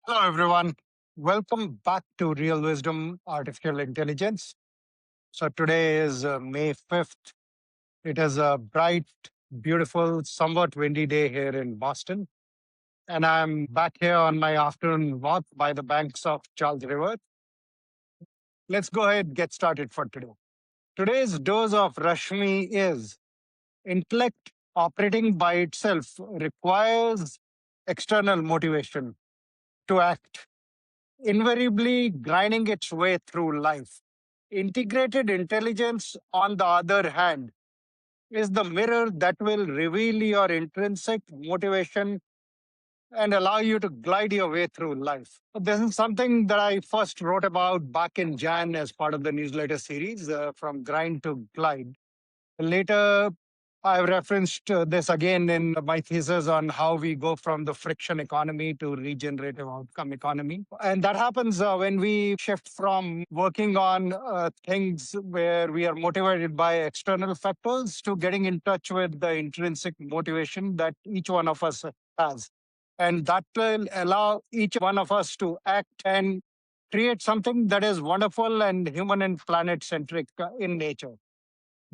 Hello, everyone. Welcome back to Real Wisdom Artificial Intelligence. So, today is May 5th. It is a bright, beautiful, somewhat windy day here in Boston. And I'm back here on my afternoon walk by the banks of Charles River. Let's go ahead and get started for today. Today's dose of Rashmi is intellect operating by itself requires external motivation to act, invariably grinding its way through life. Integrated intelligence, on the other hand, is the mirror that will reveal your intrinsic motivation and allow you to glide your way through life. This is something that I first wrote about back in Jan as part of the newsletter series, From Grind to Glide. Later, I referenced this again in my thesis on how we go from the friction economy to regenerative outcome economy. And that happens when we shift from working on things where we are motivated by external factors to getting in touch with the intrinsic motivation that each one of us has. And that will allow each one of us to act and create something that is wonderful and human and planet centric in nature.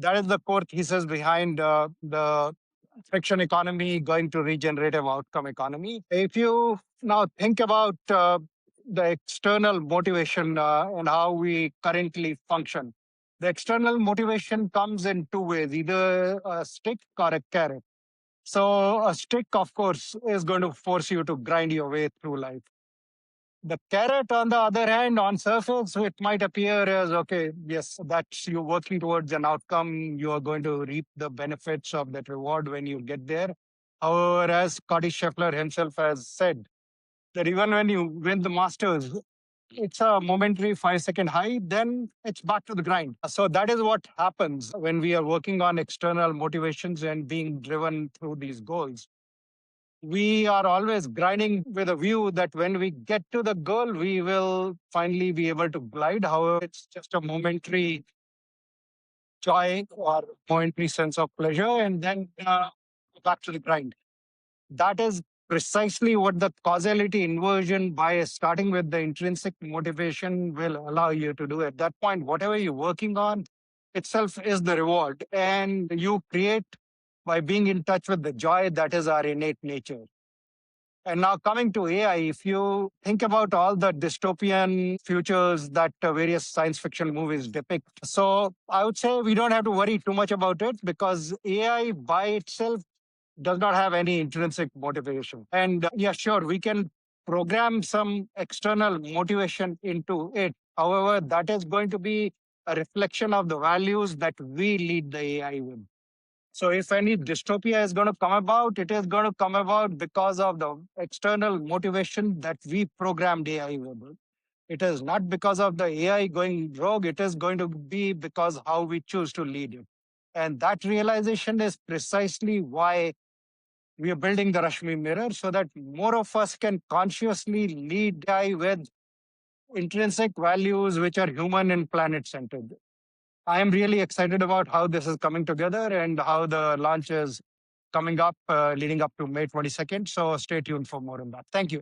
That is the core thesis behind the friction economy going to regenerative outcome economy. If you now think about the external motivation and how we currently function, the external motivation comes in two ways, either a stick or a carrot. So a stick, of course, is going to force you to grind your way through life. The carrot, on the other hand, on surface, it might appear as okay, yes, that's you working towards an outcome. You are going to reap the benefits of that reward when you get there. However, as Scotty Scheffler himself has said, that even when you win the Masters, it's a momentary 5 second high, then it's back to the grind. So that is what happens when we are working on external motivations and being driven through these goals. We are always grinding with a view that when we get to the goal, we will finally be able to glide. However, it's just a momentary joy or momentary sense of pleasure, and then back to the grind. That is precisely what the causality inversion bias, starting with the intrinsic motivation, will allow you to do. At that point, whatever you're working on itself is the reward, and you create by being in touch with the joy that is our innate nature. And now coming to AI, if you think about all the dystopian futures that various science fiction movies depict, so I would say we don't have to worry too much about it because AI by itself does not have any intrinsic motivation. And yeah, sure, we can program some external motivation into it. However, that is going to be a reflection of the values that we lead the AI with. So if any dystopia is going to come about, it is going to come about because of the external motivation that we programmed AI with. It is not because of the AI going rogue. It is going to be because how we choose to lead it. And that realization is precisely why we are building the Rashmi mirror so that more of us can consciously lead AI with intrinsic values which are human and planet centered. I am really excited about how this is coming together and how the launch is coming up, leading up to May 22nd. So stay tuned for more on that. Thank you.